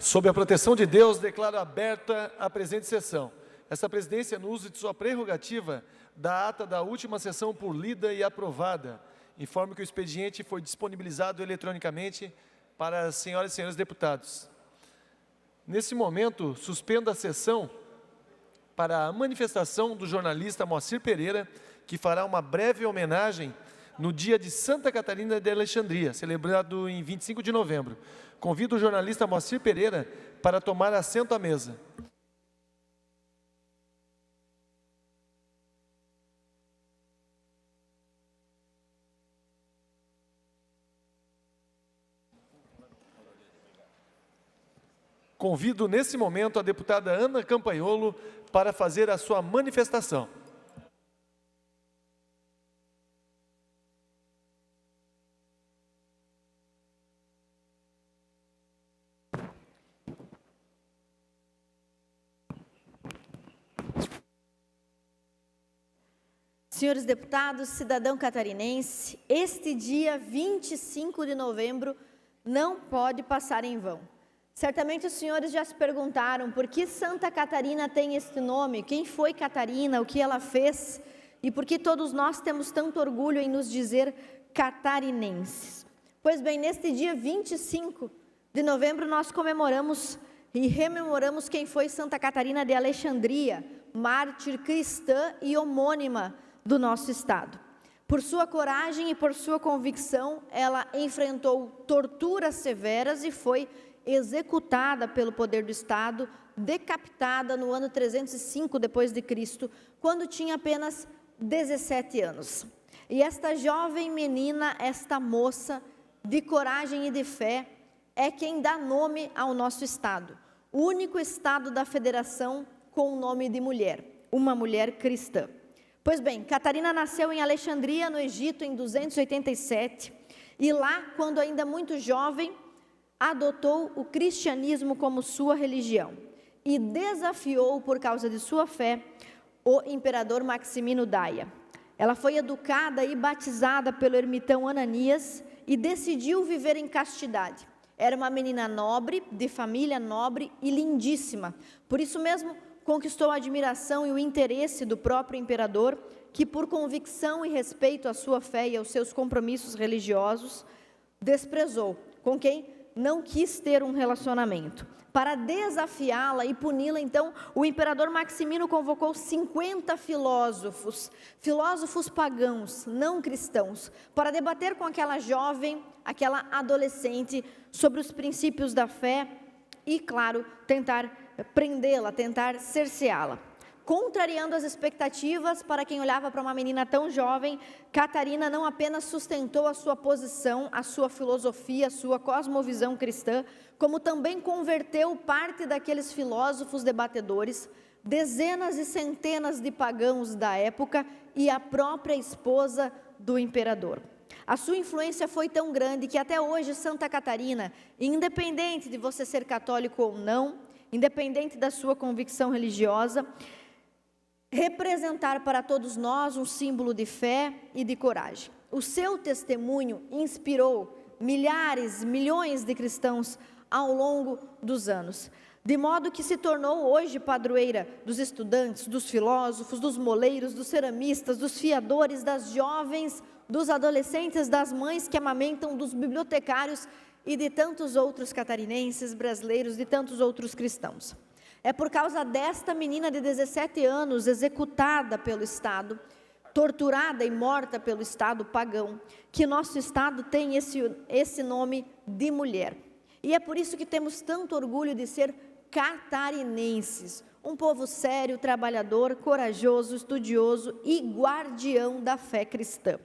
Sob a proteção de Deus, declaro aberta a presente sessão. Essa presidência, no uso de sua prerrogativa, dá ata da última sessão por lida e aprovada. Informo que o expediente foi disponibilizado eletronicamente para as senhoras e senhores deputados. Nesse momento, suspendo a sessão para a manifestação do jornalista Moacir Pereira, que fará uma breve homenagem no dia de Santa Catarina de Alexandria, celebrado em 25 de novembro. Convido o jornalista Moacir Pereira para tomar assento à mesa. Convido, nesse momento, a deputada Ana Campanholo para fazer a sua manifestação. Senhores deputados, cidadão catarinense, este dia 25 de novembro não pode passar em vão. Certamente os senhores já se perguntaram por que Santa Catarina tem este nome, quem foi Catarina, o que ela fez e por que todos nós temos tanto orgulho em nos dizer catarinenses. Pois bem, neste dia 25 de novembro nós comemoramos e rememoramos quem foi Santa Catarina de Alexandria, mártir cristã e homônima do nosso estado. Por sua coragem e por sua convicção, ela enfrentou torturas severas e foi executada pelo poder do Estado, decapitada no ano 305 depois de Cristo, quando tinha apenas 17 anos. E esta jovem menina, esta moça de coragem e de fé, é quem dá nome ao nosso Estado, o único Estado da Federação com o nome de mulher, uma mulher cristã. Pois bem, Catarina nasceu em Alexandria, no Egito, em 287, e lá, quando ainda muito jovem, adotou o cristianismo como sua religião e desafiou, por causa de sua fé, o imperador Maximino Daia. Ela foi educada e batizada pelo ermitão Ananias e decidiu viver em castidade. Era uma menina nobre, de família nobre e lindíssima. Por isso mesmo, conquistou a admiração e o interesse do próprio imperador, que por convicção e respeito à sua fé e aos seus compromissos religiosos, desprezou, com quem não quis ter um relacionamento. Para desafiá-la e puni-la, então, o imperador Maximino convocou 50 filósofos pagãos, não cristãos, para debater com aquela jovem, aquela adolescente, sobre os princípios da fé e, claro, tentar prendê-la, tentar cerceá-la. Contrariando as expectativas, para quem olhava para uma menina tão jovem, Catarina não apenas sustentou a sua posição, a sua filosofia, a sua cosmovisão cristã, como também converteu parte daqueles filósofos debatedores, dezenas e centenas de pagãos da época e a própria esposa do imperador. A sua influência foi tão grande que até hoje Santa Catarina, independente de você ser católico ou não, independente da sua convicção religiosa, representar para todos nós um símbolo de fé e de coragem. O seu testemunho inspirou milhares, milhões de cristãos ao longo dos anos, de modo que se tornou hoje padroeira dos estudantes, dos filósofos, dos moleiros, dos ceramistas, dos fiadores, das jovens, dos adolescentes, das mães que amamentam, dos bibliotecários e de tantos outros catarinenses, brasileiros, de tantos outros cristãos. É por causa desta menina de 17 anos, executada pelo Estado, torturada e morta pelo Estado pagão, que nosso Estado tem esse nome de mulher. E é por isso que temos tanto orgulho de ser catarinenses, um povo sério, trabalhador, corajoso, estudioso e guardião da fé cristã.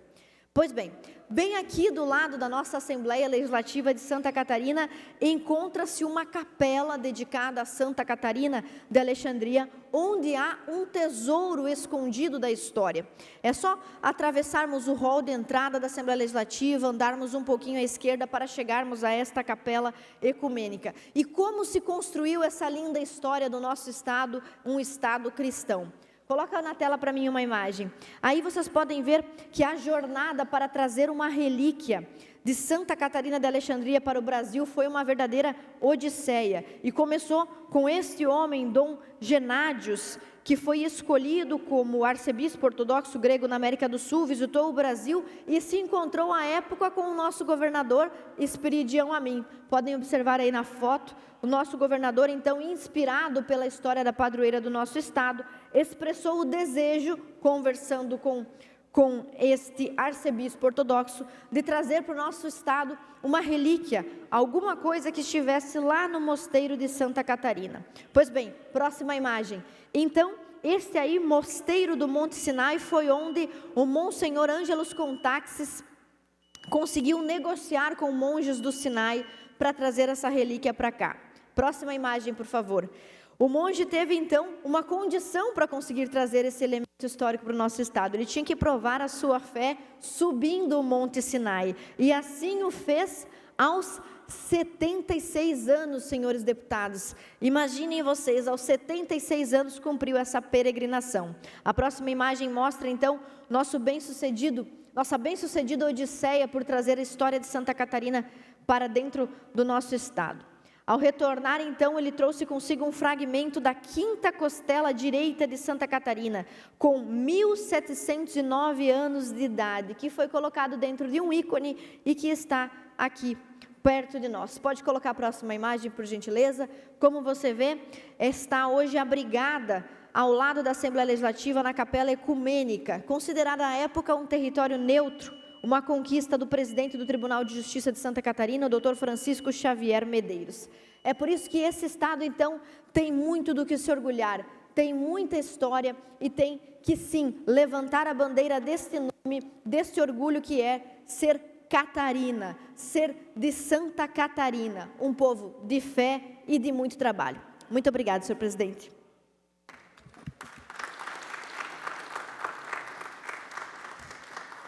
Pois bem, bem aqui do lado da nossa Assembleia Legislativa de Santa Catarina, encontra-se uma capela dedicada a Santa Catarina de Alexandria, onde há um tesouro escondido da história. É só atravessarmos o hall de entrada da Assembleia Legislativa, andarmos um pouquinho à esquerda para chegarmos a esta capela ecumênica. E como se construiu essa linda história do nosso Estado, um Estado cristão. Coloca na tela para mim uma imagem. Aí vocês podem ver que a jornada para trazer uma relíquia de Santa Catarina de Alexandria para o Brasil foi uma verdadeira odisseia. E começou com este homem, Dom Genádios, que foi escolhido como arcebispo ortodoxo grego na América do Sul, visitou o Brasil e se encontrou à época com o nosso governador Espiridião Amin. Podem observar aí na foto, o nosso governador, então, inspirado pela história da padroeira do nosso estado, expressou o desejo, conversando com este arcebispo ortodoxo, de trazer para o nosso estado uma relíquia, alguma coisa que estivesse lá no mosteiro de Santa Catarina. Pois bem, próxima imagem. Então, este aí, mosteiro do Monte Sinai, foi onde o Monsenhor Ângelos Contaxis conseguiu negociar com monges do Sinai para trazer essa relíquia para cá. Próxima imagem, por favor. O monge teve, então, uma condição para conseguir trazer esse elemento histórico para o nosso estado. Ele tinha que provar a sua fé subindo o Monte Sinai. E assim o fez aos 76 anos, senhores deputados. Imaginem vocês, aos 76 anos cumpriu essa peregrinação. A próxima imagem mostra, então, nossa bem-sucedida odisseia por trazer a história de Santa Catarina para dentro do nosso estado. Ao retornar, então, ele trouxe consigo um fragmento da quinta costela direita de Santa Catarina, com 1709 anos de idade, que foi colocado dentro de um ícone e que está aqui perto de nós. Pode colocar a próxima imagem, por gentileza. Como você vê, está hoje abrigada ao lado da Assembleia Legislativa na Capela Ecumênica, considerada à época um território neutro, uma conquista do presidente do Tribunal de Justiça de Santa Catarina, o Dr. Francisco Xavier Medeiros. É por isso que esse estado, então, tem muito do que se orgulhar, tem muita história e tem que, sim, levantar a bandeira deste nome, deste orgulho que é ser Catarina, ser de Santa Catarina, um povo de fé e de muito trabalho. Muito obrigada, senhor presidente.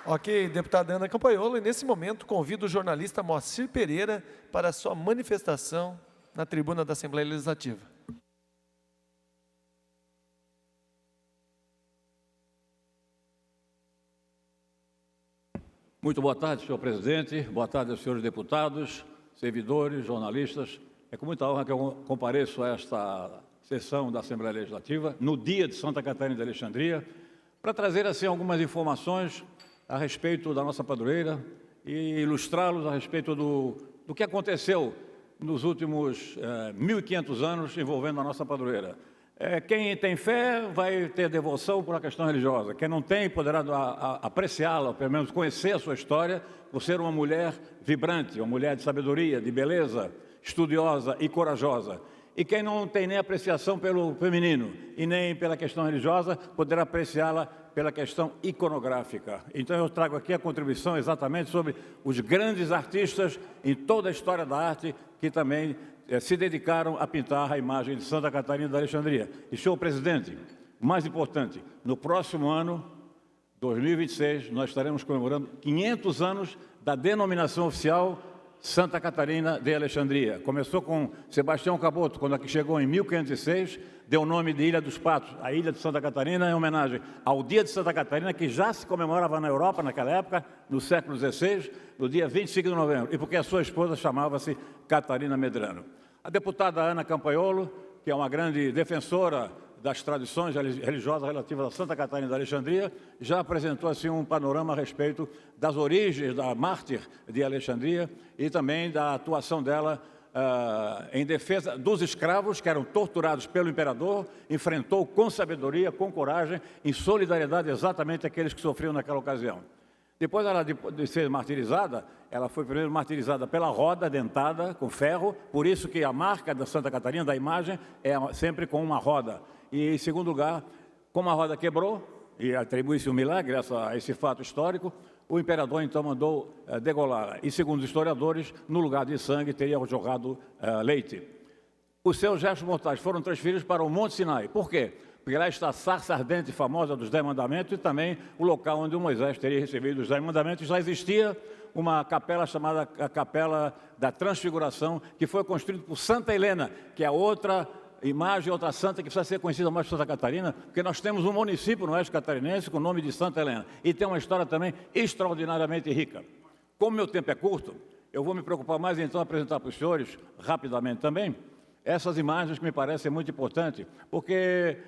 Ok, deputada Ana Campaiolo, e nesse momento convido o jornalista Moacir Pereira para a sua manifestação na tribuna da Assembleia Legislativa. Muito boa tarde, senhor presidente, boa tarde aos senhores deputados, servidores, jornalistas. É com muita honra que eu compareço a esta sessão da Assembleia Legislativa, no dia de Santa Catarina de Alexandria, para trazer assim algumas informações a respeito da nossa padroeira e ilustrá-los a respeito do que aconteceu nos últimos 1.500 anos envolvendo a nossa padroeira. Quem tem fé vai ter devoção por uma questão religiosa. Quem não tem poderá apreciá-la, pelo menos conhecer a sua história, por ser uma mulher vibrante, uma mulher de sabedoria, de beleza, estudiosa e corajosa. E quem não tem nem apreciação pelo feminino e nem pela questão religiosa, poderá apreciá-la pela questão iconográfica. Então eu trago aqui a contribuição exatamente sobre os grandes artistas em toda a história da arte que também se dedicaram a pintar a imagem de Santa Catarina da Alexandria. E, senhor presidente, o mais importante, no próximo ano, 2026, nós estaremos comemorando 500 anos da denominação oficial Santa Catarina de Alexandria. Começou com Sebastião Caboto, quando aqui chegou em 1506, deu o nome de Ilha dos Patos, a Ilha de Santa Catarina, em homenagem ao Dia de Santa Catarina, que já se comemorava na Europa naquela época, no século XVI, no dia 25 de novembro, e porque a sua esposa chamava-se Catarina Medrano. A deputada Ana Campaiolo, que é uma grande defensora das tradições religiosas relativas a Santa Catarina da Alexandria, já apresentou assim um panorama a respeito das origens da mártir de Alexandria e também da atuação dela em defesa dos escravos que eram torturados pelo imperador, enfrentou com sabedoria, com coragem, em solidariedade exatamente àqueles que sofriam naquela ocasião. Depois de ser martirizada, ela foi primeiro martirizada pela roda dentada, com ferro, por isso que a marca da Santa Catarina, da imagem, é sempre com uma roda. E, em segundo lugar, como a roda quebrou, e atribui-se um milagre a esse fato histórico, o imperador então mandou degolá-la. E, segundo os historiadores, no lugar de sangue teria jogado leite. Os seus restos mortais foram transferidos para o Monte Sinai. Por quê? Porque lá está a sarça ardente famosa dos 10 mandamentos e também o local onde o Moisés teria recebido os 10 mandamentos. Já existia uma capela chamada a Capela da Transfiguração, que foi construída por Santa Helena, que é outra imagem, outra santa que precisa ser conhecida mais por Santa Catarina, porque nós temos um município no oeste catarinense com o nome de Santa Helena, e tem uma história também extraordinariamente rica. Como meu tempo é curto, eu vou me preocupar mais então em apresentar para os senhores, rapidamente também, essas imagens que me parecem muito importantes, porque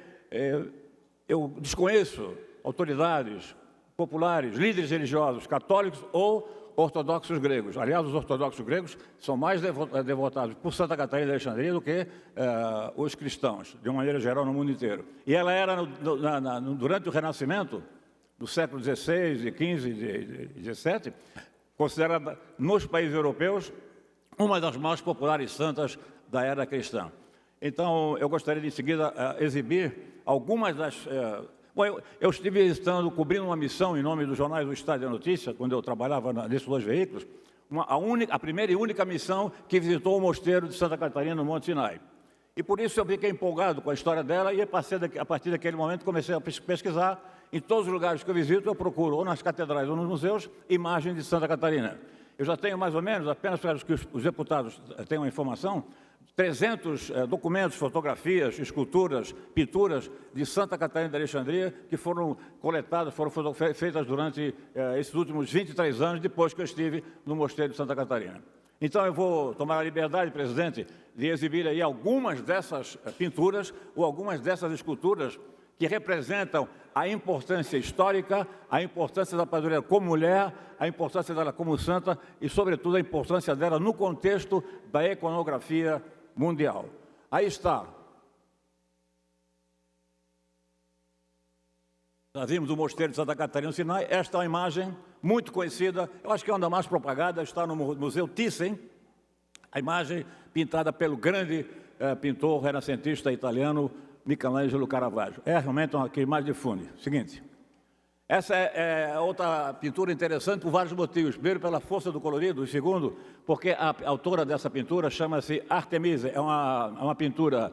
eu desconheço autoridades populares, líderes religiosos, católicos ou ortodoxos gregos. Aliás, os ortodoxos gregos são mais devotados por Santa Catarina de Alexandria do que os cristãos, de uma maneira geral, no mundo inteiro. E ela era, durante o Renascimento, do século XVI, XV e XVII, considerada, nos países europeus, uma das mais populares santas da era cristã. Então, eu gostaria de, em seguida, exibir algumas das... Bom, eu estive visitando, cobrindo uma missão em nome dos jornais do Estado e da Notícia, quando eu trabalhava nesses dois veículos, a primeira e única missão que visitou o mosteiro de Santa Catarina, no Monte Sinai. E por isso eu fiquei empolgado com a história dela e a partir daquele momento comecei a pesquisar. Em todos os lugares que eu visito, eu procuro, ou nas catedrais ou nos museus, imagens de Santa Catarina. Eu já tenho mais ou menos, apenas para que os deputados tenham informação, 300 documentos, fotografias, esculturas, pinturas de Santa Catarina de Alexandria que foram coletadas, foram feitas durante esses últimos 23 anos, depois que eu estive no Mosteiro de Santa Catarina. Então, eu vou tomar a liberdade, presidente, de exibir aí algumas dessas pinturas ou algumas dessas esculturas que representam a importância histórica, a importância da padroeira como mulher, a importância dela como santa e, sobretudo, a importância dela no contexto da iconografia mundial. Aí está. Nós vimos o Mosteiro de Santa Catarina no Sinai. Esta é uma imagem muito conhecida, eu acho que é uma das mais propagadas, está no Museu Thyssen, a imagem pintada pelo grande pintor renascentista italiano Michelangelo Caravaggio. É realmente uma imagem de fundo. Seguinte. Essa é outra pintura interessante por vários motivos. Primeiro, pela força do colorido. E segundo, porque a autora dessa pintura chama-se Artemisia. É uma pintura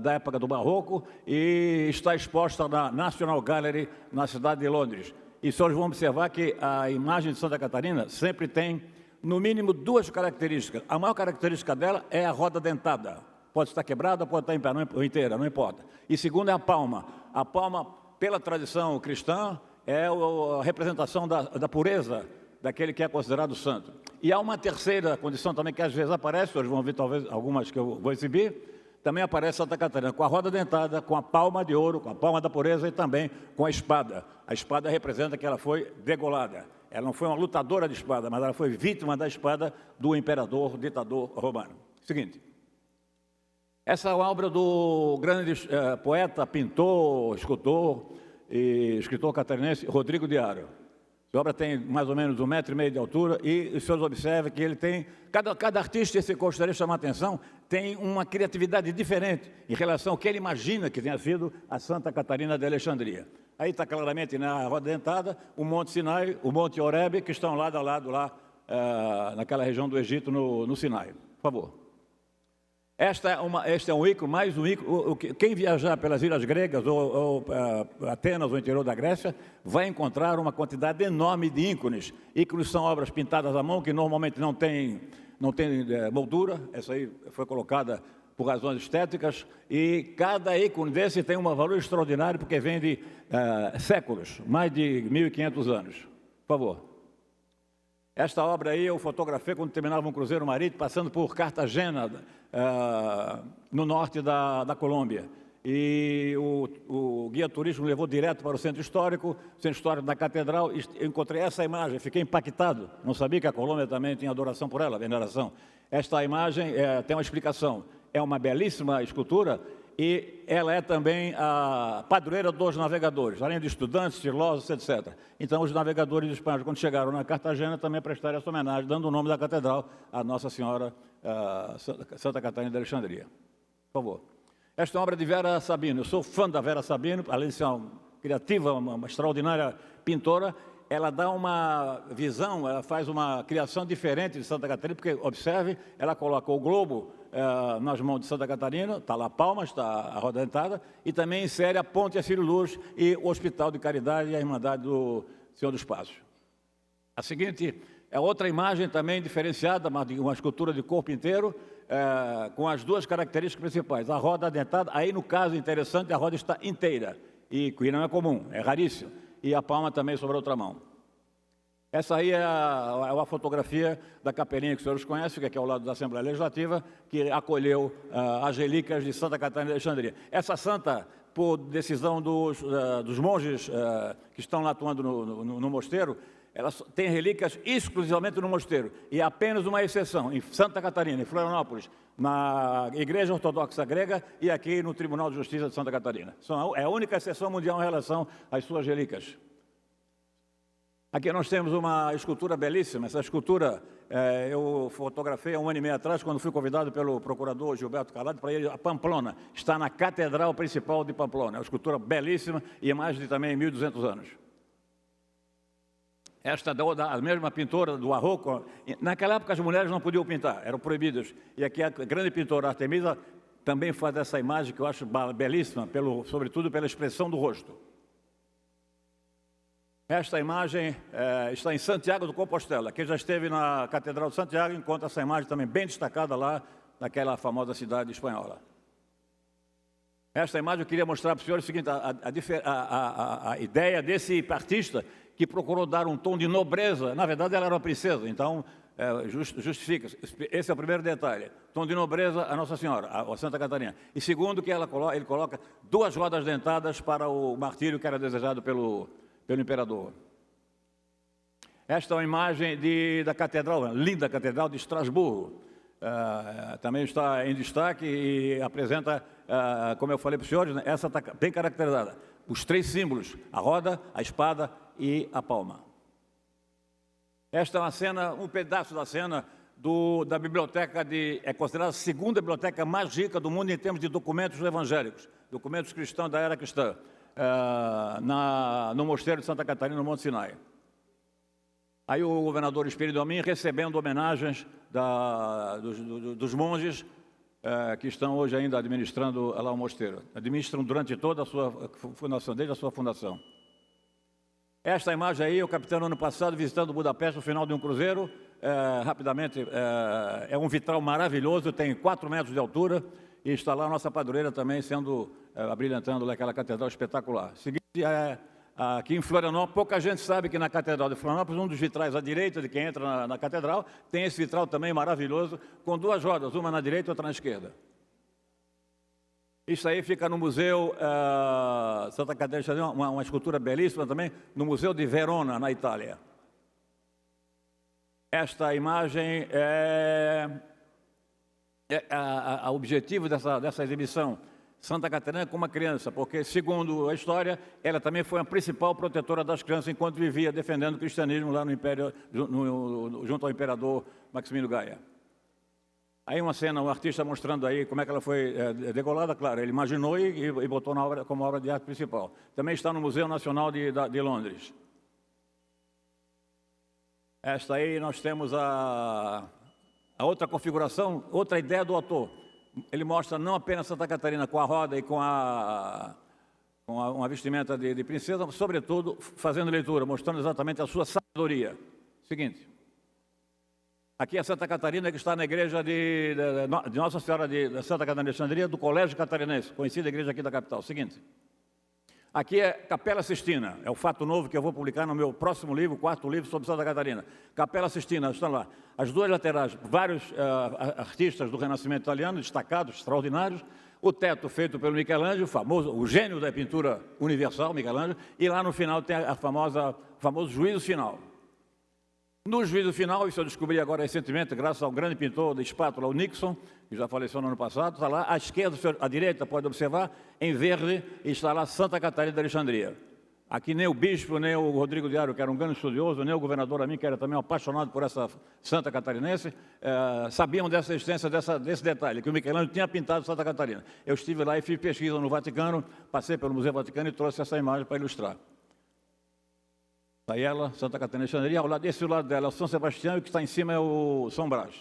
da época do Barroco e está exposta na National Gallery, na cidade de Londres. E os senhores vão observar que a imagem de Santa Catarina sempre tem, no mínimo, duas características. A maior característica dela é a roda dentada. Pode estar quebrada, pode estar em pé, ou inteira, não importa. E segundo é a palma. A palma, pela tradição cristã, é a representação da pureza daquele que é considerado santo. E há uma terceira condição também que às vezes aparece, hoje vão ver talvez algumas que eu vou exibir, também aparece Santa Catarina com a roda dentada, com a palma de ouro, com a palma da pureza e também com a espada. A espada representa que ela foi degolada. Ela não foi uma lutadora de espada, mas ela foi vítima da espada do imperador, ditador romano. Seguinte. Essa é uma obra do grande poeta, pintor, escultor e escritor catarinense Rodrigo de Aro. A obra tem mais ou menos 1,5 metro de altura e os senhores observam que ele tem... Cada artista, esse que eu gostaria de chamar a atenção, tem uma criatividade diferente em relação ao que ele imagina que tenha sido a Santa Catarina de Alexandria. Aí está claramente na roda dentada o Monte Sinai, o Monte Horebe, que estão lado a lado lá naquela região do Egito, no Sinai. Por favor. Este é um ícone, mais um ícone. Quem viajar pelas ilhas gregas ou Atenas, ou interior da Grécia, vai encontrar uma quantidade enorme de ícones. Ícones são obras pintadas à mão, que normalmente não tem moldura. Essa aí foi colocada por razões estéticas. E cada ícone desse tem um valor extraordinário, porque vem de séculos, mais de 1.500 anos. Por favor. Esta obra aí eu fotografei quando terminava um cruzeiro marítimo, passando por Cartagena, no norte da Colômbia. E o guia turístico me levou direto para o centro histórico da catedral, e eu encontrei essa imagem, fiquei impactado. Não sabia que a Colômbia também tinha adoração por ela, veneração. Esta imagem tem uma explicação. É uma belíssima escultura e ela é também a padroeira dos navegadores, além de estudantes, estilosos, etc. Então, os navegadores espanhóis, quando chegaram na Cartagena, também prestaram essa homenagem, dando o nome da catedral à Nossa Senhora Santa Catarina de Alexandria. Por favor. Esta é uma obra de Vera Sabino. Eu sou fã da Vera Sabino, além de ser uma criativa, uma extraordinária pintora. Ela dá uma visão, ela faz uma criação diferente de Santa Catarina, porque, observe, ela colocou o globo nas mãos de Santa Catarina, está lá a palma, está a roda dentada, e também insere a Ponte Círio Luz e o Hospital de Caridade e a Irmandade do Senhor dos Passos. A seguinte é outra imagem também diferenciada, uma escultura de corpo inteiro, com as duas características principais. A roda dentada, aí no caso interessante, a roda está inteira, e que não é comum, é raríssimo. E a palma também sobre a outra mão. Essa aí é uma fotografia da capelinha que os senhores conhecem, que aqui é ao lado da Assembleia Legislativa, que acolheu as relíquias de Santa Catarina de Alexandria. Essa santa, por decisão dos monges que estão lá atuando no mosteiro, ela tem relíquias exclusivamente no mosteiro, e apenas uma exceção, em Santa Catarina, em Florianópolis, na Igreja Ortodoxa Grega e aqui no Tribunal de Justiça de Santa Catarina. É a única exceção mundial em relação às suas relíquias. Aqui nós temos uma escultura belíssima. Essa escultura eu fotografei há 1 ano e meio atrás, quando fui convidado pelo procurador Gilberto Calado para ir a Pamplona. Está na Catedral Principal de Pamplona. É uma escultura belíssima e é mais de também 1.200 anos. Esta a mesma pintora do Barroco. Naquela época as mulheres não podiam pintar, eram proibidas. E aqui a grande pintora Artemisa também faz essa imagem que eu acho belíssima, sobretudo pela expressão do rosto. Esta imagem está em Santiago do Compostela. Quem já esteve na Catedral de Santiago encontra essa imagem também bem destacada lá, naquela famosa cidade espanhola. Esta imagem eu queria mostrar para os senhores o seguinte, a ideia desse artista que procurou dar um tom de nobreza. Na verdade, ela era uma princesa, então justifica. Esse é o primeiro detalhe. Tom de nobreza a Nossa Senhora, a Santa Catarina. E segundo, que ele coloca 2 rodas dentadas para o martírio que era desejado pelo imperador. Esta é uma imagem da catedral, linda catedral de Estrasburgo. Também está em destaque e apresenta, como eu falei para os senhores, essa está bem caracterizada. Os 3 símbolos, a roda, a espada e a palma. Esta é uma cena, um pedaço da cena da biblioteca é considerada a 2ª biblioteca mais rica do mundo em termos de documentos evangélicos, documentos cristãos da era cristã. No mosteiro de Santa Catarina, no Monte Sinai. Aí o governador Espírito Amin recebendo homenagens dos monges que estão hoje ainda administrando lá o mosteiro. Administram durante toda a sua fundação, desde a sua fundação. Esta imagem aí, o capitão no ano passado visitando Budapeste no final de um cruzeiro, rapidamente, é um vitral maravilhoso, tem 4 metros de altura, e está lá a nossa padroeira também abrilhantando aquela catedral espetacular. Seguinte, aqui em Florianópolis, pouca gente sabe que na Catedral de Florianópolis, um dos vitrais à direita de quem entra na catedral, tem esse vitral também maravilhoso, com 2 rodas, uma na direita e outra na esquerda. Isso aí fica no Museu Santa Catarina, uma escultura belíssima também, no Museu de Verona, na Itália. Esta imagem o objetivo dessa exibição, Santa Catarina como uma criança, porque, segundo a história, ela também foi a principal protetora das crianças enquanto vivia defendendo o cristianismo lá no Império, junto ao imperador Maximino Gaia. Aí uma cena, o artista mostrando aí como é que ela foi degolada, claro, ele imaginou e botou como obra de arte principal. Também está no Museu Nacional de Londres. Esta aí nós temos a outra configuração, outra ideia do autor. Ele mostra não apenas Santa Catarina com a roda e com uma vestimenta de princesa, mas, sobretudo, fazendo leitura, mostrando exatamente a sua sabedoria. Seguinte, aqui é Santa Catarina, que está na igreja de Nossa Senhora de Santa Catarina de Alexandria, do Colégio Catarinense, conhecida igreja aqui da capital. Seguinte, aqui é Capela Sistina, é o fato novo que eu vou publicar no meu próximo livro, 4º livro sobre Santa Catarina. Capela Sistina, estão lá. As 2 laterais, vários artistas do Renascimento italiano, destacados, extraordinários. O teto feito pelo Michelangelo, o gênio da pintura universal, Michelangelo. E lá no final tem o famoso juízo final. No juízo final, isso eu descobri agora recentemente, graças ao grande pintor da espátula, o Nixon, que já faleceu no ano passado, está lá, à esquerda, à direita, pode observar, em verde, está lá Santa Catarina de Alexandria. Aqui nem o bispo, nem o Rodrigo Diário, que era um grande estudioso, nem o governador Amin, que era também um apaixonado por essa Santa Catarinense, sabiam dessa existência, desse detalhe, que o Michelangelo tinha pintado Santa Catarina. Eu estive lá e fiz pesquisa no Vaticano, passei pelo Museu Vaticano e trouxe essa imagem para ilustrar. Está aí ela, Santa Catarina de Alexandria, ao lado desse lado dela é o São Sebastião e o que está em cima é o São Brás.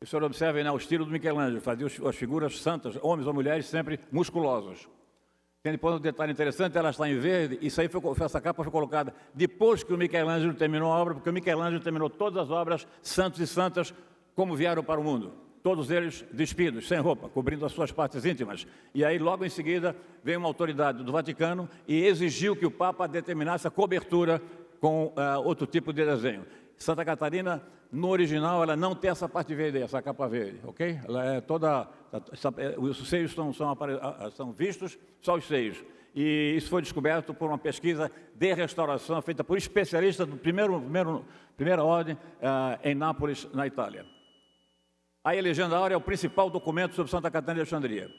O senhor observe, né, o estilo do Michelangelo, fazia as figuras santas, homens ou mulheres, sempre musculosos. Tem depois um detalhe interessante, ela está em verde, isso aí essa capa foi colocada depois que o Michelangelo terminou a obra, porque o Michelangelo terminou todas as obras, santos e santas, como vieram para o mundo. Todos eles despidos, sem roupa, cobrindo as suas partes íntimas. E aí, logo em seguida, veio uma autoridade do Vaticano e exigiu que o Papa determinasse a cobertura com outro tipo de desenho. Santa Catarina, no original, ela não tem essa parte verde, essa capa verde, ok? Ela é toda... Os seios são vistos, só os seios. E isso foi descoberto por uma pesquisa de restauração feita por especialistas do primeira ordem em Nápoles, na Itália. A Legenda Áurea é o principal documento sobre Santa Catarina de Alexandria.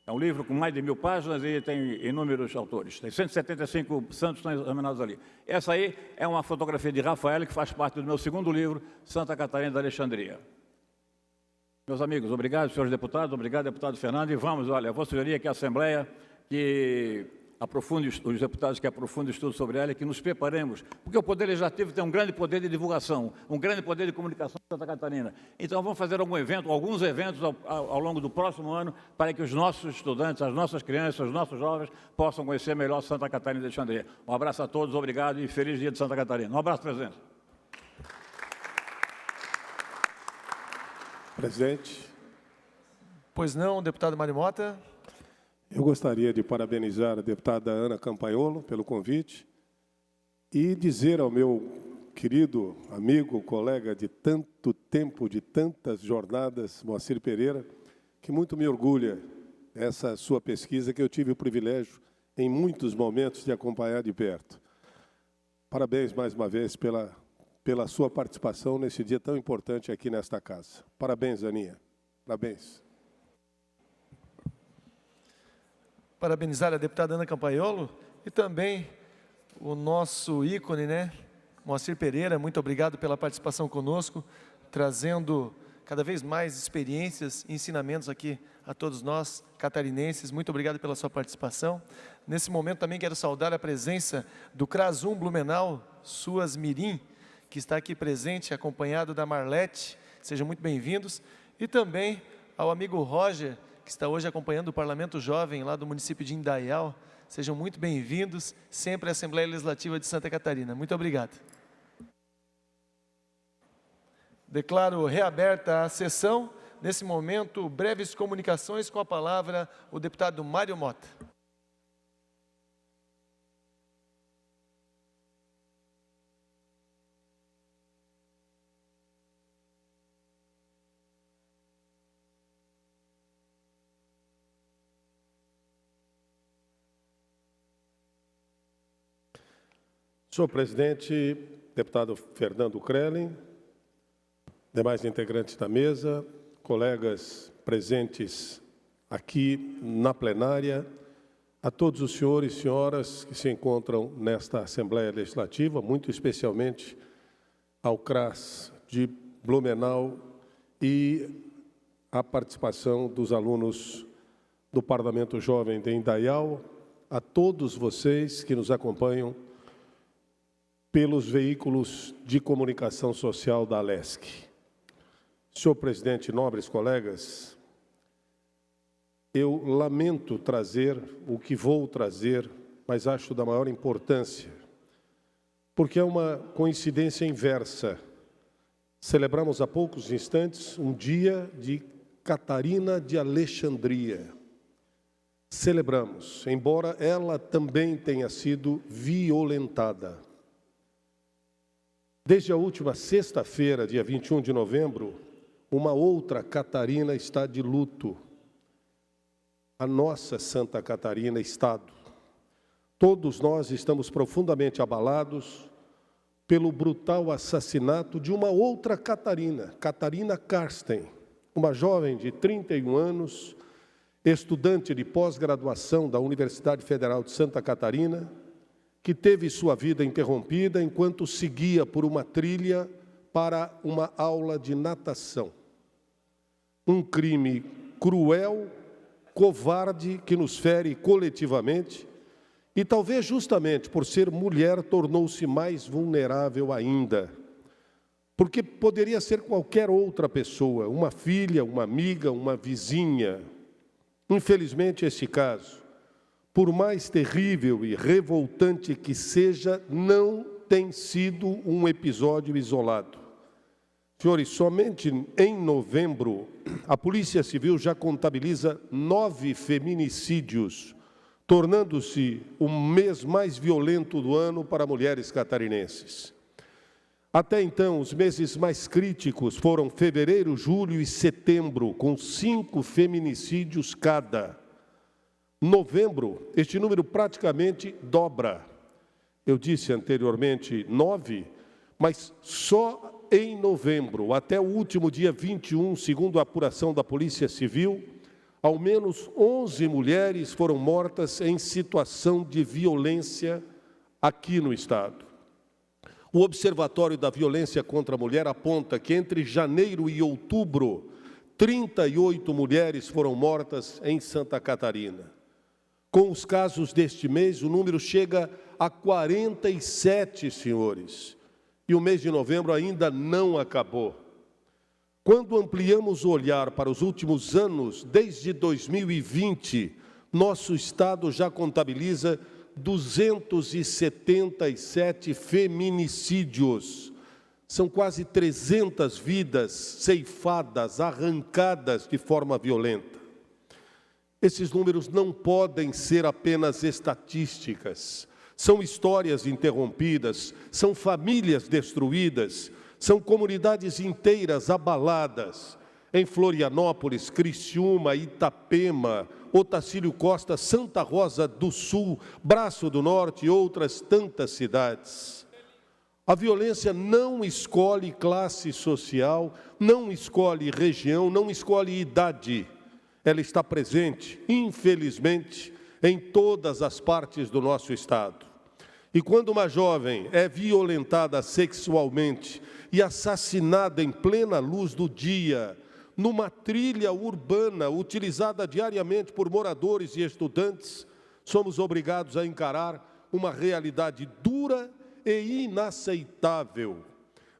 É um livro com mais de 1000 páginas e tem inúmeros autores. Tem 175 santos que estão examinados ali. Essa aí é uma fotografia de Rafael, que faz parte do meu segundo livro, Santa Catarina de Alexandria. Meus amigos, obrigado, senhores deputados, obrigado, deputado Fernando. E vamos, olha, eu vou sugerir que a Assembleia que aprofunde, os deputados que aprofundem o estudo sobre ela e que nos preparemos, porque o Poder Legislativo tem um grande poder de divulgação, um grande poder de comunicação em Santa Catarina. Então, vamos fazer alguns eventos ao longo do próximo ano para que os nossos estudantes, as nossas crianças, os nossos jovens possam conhecer melhor Santa Catarina de Alexandria. Um abraço a todos, obrigado e feliz dia de Santa Catarina. Um abraço, presidente. Presidente. Pois não, deputado Mário Mota. Eu gostaria de parabenizar a deputada Ana Campanholo pelo convite e dizer ao meu querido amigo, colega de tanto tempo, de tantas jornadas, Moacir Pereira, que muito me orgulha essa sua pesquisa que eu tive o privilégio, em muitos momentos, de acompanhar de perto. Parabéns mais uma vez pela sua participação nesse dia tão importante aqui nesta casa. Parabéns, Aninha. Parabéns. Parabenizar a deputada Ana Campanholo e também o nosso ícone, né, Moacir Pereira. Muito obrigado pela participação conosco, trazendo cada vez mais experiências e ensinamentos aqui a todos nós, catarinenses. Muito obrigado pela sua participação. Nesse momento também quero saudar a presença do CRAS 1 Blumenau, Suas Mirim, que está aqui presente, acompanhado da Marlete. Sejam muito bem-vindos. E também ao amigo Roger, que está hoje acompanhando o Parlamento Jovem lá do município de Indaial. Sejam muito bem-vindos, sempre à Assembleia Legislativa de Santa Catarina. Muito obrigado. Declaro reaberta a sessão. Nesse momento, breves comunicações, com a palavra o deputado Mário Mota. Senhor presidente, deputado Fernando Krelin, demais integrantes da mesa, colegas presentes aqui na plenária, a todos os senhores e senhoras que se encontram nesta Assembleia Legislativa, muito especialmente ao CRAS de Blumenau e a participação dos alunos do Parlamento Jovem de Indaial, a todos vocês que nos acompanham pelos veículos de comunicação social da ALESC. Senhor presidente, nobres colegas, eu lamento trazer o que vou trazer, mas acho da maior importância, porque é uma coincidência inversa. Celebramos há poucos instantes um dia de Catarina de Alexandria. Celebramos, embora ela também tenha sido violentada. Desde a última sexta-feira, dia 21 de novembro, uma outra Catarina está de luto. A nossa Santa Catarina, Estado. Todos nós estamos profundamente abalados pelo brutal assassinato de uma outra Catarina, Catarina Karsten, uma jovem de 31 anos, estudante de pós-graduação da Universidade Federal de Santa Catarina, que teve sua vida interrompida enquanto seguia por uma trilha para uma aula de natação. Um crime cruel, covarde, que nos fere coletivamente e talvez justamente por ser mulher tornou-se mais vulnerável ainda. Porque poderia ser qualquer outra pessoa, uma filha, uma amiga, uma vizinha. Infelizmente, este caso, por mais terrível e revoltante que seja, não tem sido um episódio isolado. Senhores, somente em novembro, a Polícia Civil já contabiliza 9 feminicídios tornando-se o mês mais violento do ano para mulheres catarinenses. Até então, os meses mais críticos foram fevereiro, julho e setembro, com 5 feminicídios cada. Novembro, este número praticamente dobra. Eu disse anteriormente 9, mas só em novembro, até o último dia 21, segundo a apuração da Polícia Civil, ao menos 11 mulheres foram mortas em situação de violência aqui no Estado. O Observatório da Violência contra a Mulher aponta que entre janeiro e outubro, 38 mulheres foram mortas em Santa Catarina. Com os casos deste mês, o número chega a 47, senhores. E o mês de novembro ainda não acabou. Quando ampliamos o olhar para os últimos anos, desde 2020, nosso Estado já contabiliza 277 feminicídios. São quase 300 vidas ceifadas, arrancadas de forma violenta. Esses números não podem ser apenas estatísticas. São histórias interrompidas, são famílias destruídas, são comunidades inteiras abaladas. Em Florianópolis, Criciúma, Itapema, Otacílio Costa, Santa Rosa do Sul, Braço do Norte e outras tantas cidades. A violência não escolhe classe social, não escolhe região, não escolhe idade. Ela está presente, infelizmente, em todas as partes do nosso Estado. E quando uma jovem é violentada sexualmente e assassinada em plena luz do dia, numa trilha urbana utilizada diariamente por moradores e estudantes, somos obrigados a encarar uma realidade dura e inaceitável.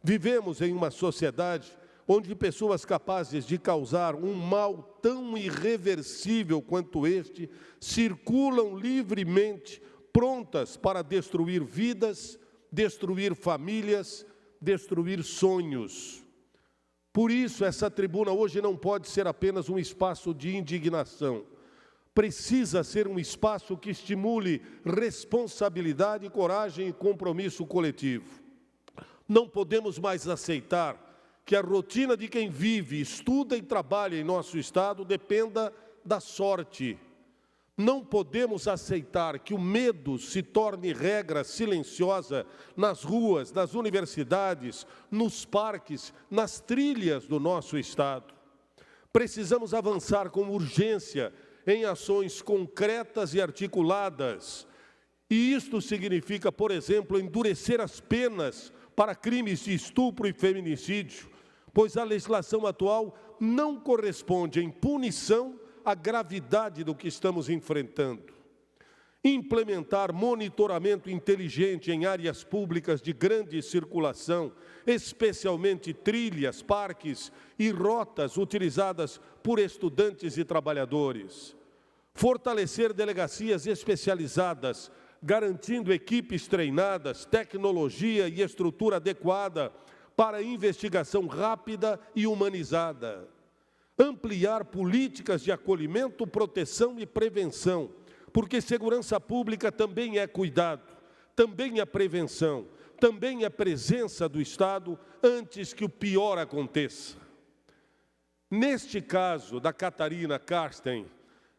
Vivemos em uma sociedade onde pessoas capazes de causar um mal tão irreversível quanto este circulam livremente, prontas para destruir vidas, destruir famílias, destruir sonhos. Por isso, essa tribuna hoje não pode ser apenas um espaço de indignação. Precisa ser um espaço que estimule responsabilidade, coragem e compromisso coletivo. Não podemos mais aceitar que a rotina de quem vive, estuda e trabalha em nosso Estado dependa da sorte. Não podemos aceitar que o medo se torne regra silenciosa nas ruas, nas universidades, nos parques, nas trilhas do nosso Estado. Precisamos avançar com urgência em ações concretas e articuladas. E isto significa, por exemplo, endurecer as penas para crimes de estupro e feminicídio, pois a legislação atual não corresponde em punição à gravidade do que estamos enfrentando. Implementar monitoramento inteligente em áreas públicas de grande circulação, especialmente trilhas, parques e rotas utilizadas por estudantes e trabalhadores. Fortalecer delegacias especializadas, garantindo equipes treinadas, tecnologia e estrutura adequada para investigação rápida e humanizada. Ampliar políticas de acolhimento, proteção e prevenção, porque segurança pública também é cuidado, também é prevenção, também é presença do Estado antes que o pior aconteça. Neste caso da Catarina Karsten,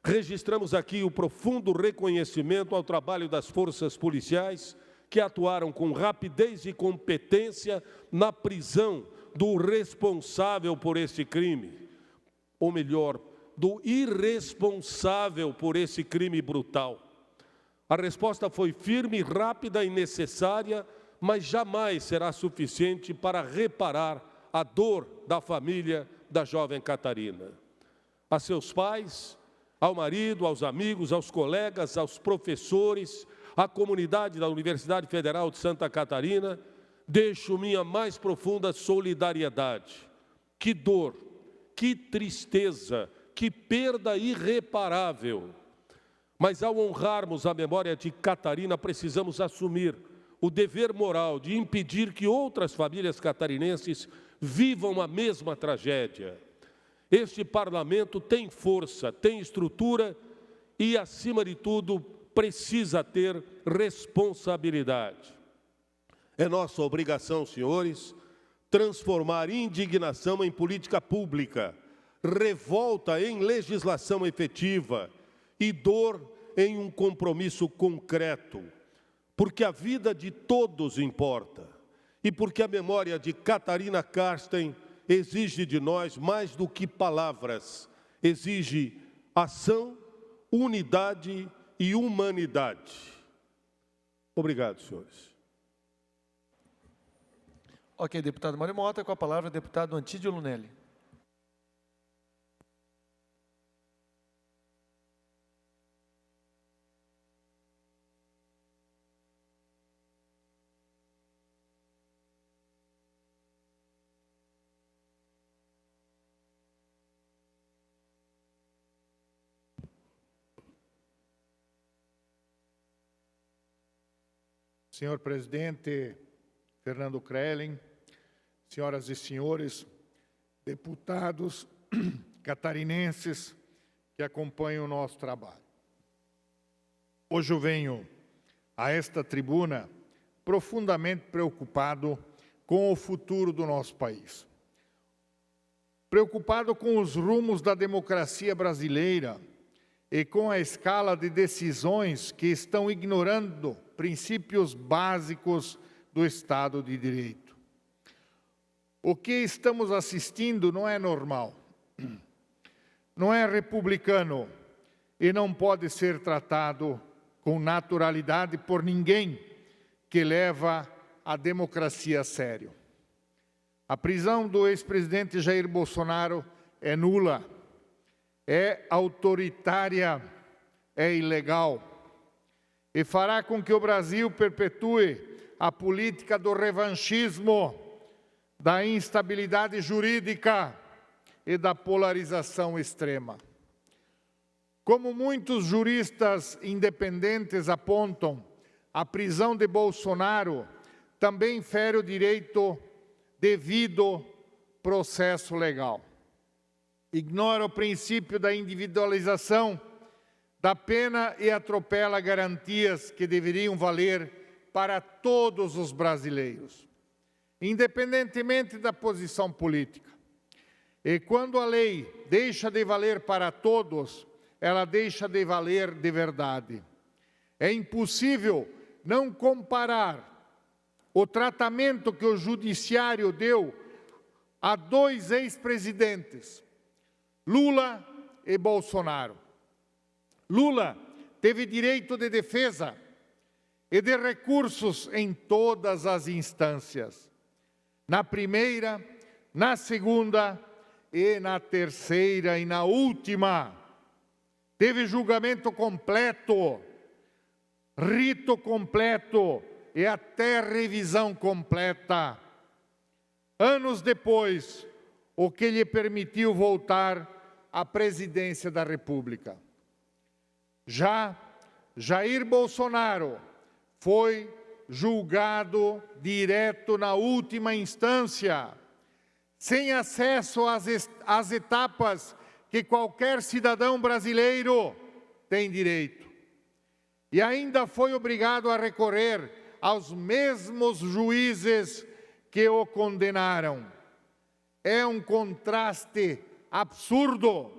registramos aqui o profundo reconhecimento ao trabalho das forças policiais que atuaram com rapidez e competência na prisão do responsável por esse crime, ou melhor, do irresponsável por esse crime brutal. A resposta foi firme, rápida e necessária, mas jamais será suficiente para reparar a dor da família da jovem Catarina. A seus pais, ao marido, aos amigos, aos colegas, aos professores, à comunidade da Universidade Federal de Santa Catarina, deixo minha mais profunda solidariedade. Que dor, que tristeza, que perda irreparável. Mas ao honrarmos a memória de Catarina, precisamos assumir o dever moral de impedir que outras famílias catarinenses vivam a mesma tragédia. Este parlamento tem força, tem estrutura e, acima de tudo, precisa ter responsabilidade. É nossa obrigação, senhores, transformar indignação em política pública, revolta em legislação efetiva e dor em um compromisso concreto, porque a vida de todos importa e porque a memória de Catarina Karsten exige de nós mais do que palavras, exige ação, unidade e humanidade. Obrigado, senhores. Ok, deputado Mário Mota, com a palavra, deputado Antídio Lunelli. Senhor presidente Fernando Krelin, senhoras e senhores deputados catarinenses que acompanham o nosso trabalho. Hoje eu venho a esta tribuna profundamente preocupado com o futuro do nosso país. Preocupado com os rumos da democracia brasileira e com a escala de decisões que estão ignorando princípios básicos do Estado de Direito. O que estamos assistindo não é normal, não é republicano e não pode ser tratado com naturalidade por ninguém que leva a democracia a sério. A prisão do ex-presidente Jair Bolsonaro é nula, é autoritária, é ilegal e fará com que o Brasil perpetue a política do revanchismo, da instabilidade jurídica e da polarização extrema. Como muitos juristas independentes apontam, a prisão de Bolsonaro também fere o direito devido processo legal. Ignora o princípio da individualização da pena e atropela garantias que deveriam valer para todos os brasileiros, independentemente da posição política. E quando a lei deixa de valer para todos, ela deixa de valer de verdade. É impossível não comparar o tratamento que o judiciário deu a dois ex-presidentes, Lula e Bolsonaro. Lula teve direito de defesa e de recursos em todas as instâncias. Na primeira, na segunda e na terceira e na última. Teve julgamento completo, rito completo e até revisão completa. Anos depois, o que lhe permitiu voltar à presidência da República. Já Jair Bolsonaro foi julgado direto na última instância, sem acesso às etapas que qualquer cidadão brasileiro tem direito. E ainda foi obrigado a recorrer aos mesmos juízes que o condenaram. É um contraste absurdo.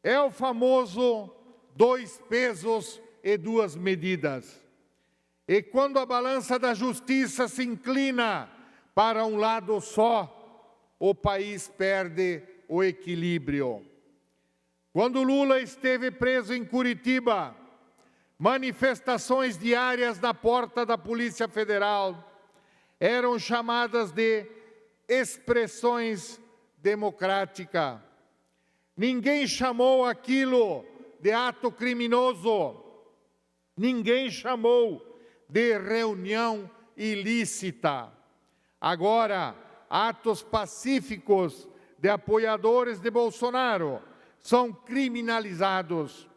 É o famoso 2 pesos e 2 medidas. E quando a balança da justiça se inclina para um lado só, o país perde o equilíbrio. Quando Lula esteve preso em Curitiba, manifestações diárias na porta da Polícia Federal eram chamadas de expressões democráticas. Ninguém chamou aquilo de ato criminoso. Ninguém chamou de reunião ilícita. Agora, atos pacíficos de apoiadores de Bolsonaro são criminalizados,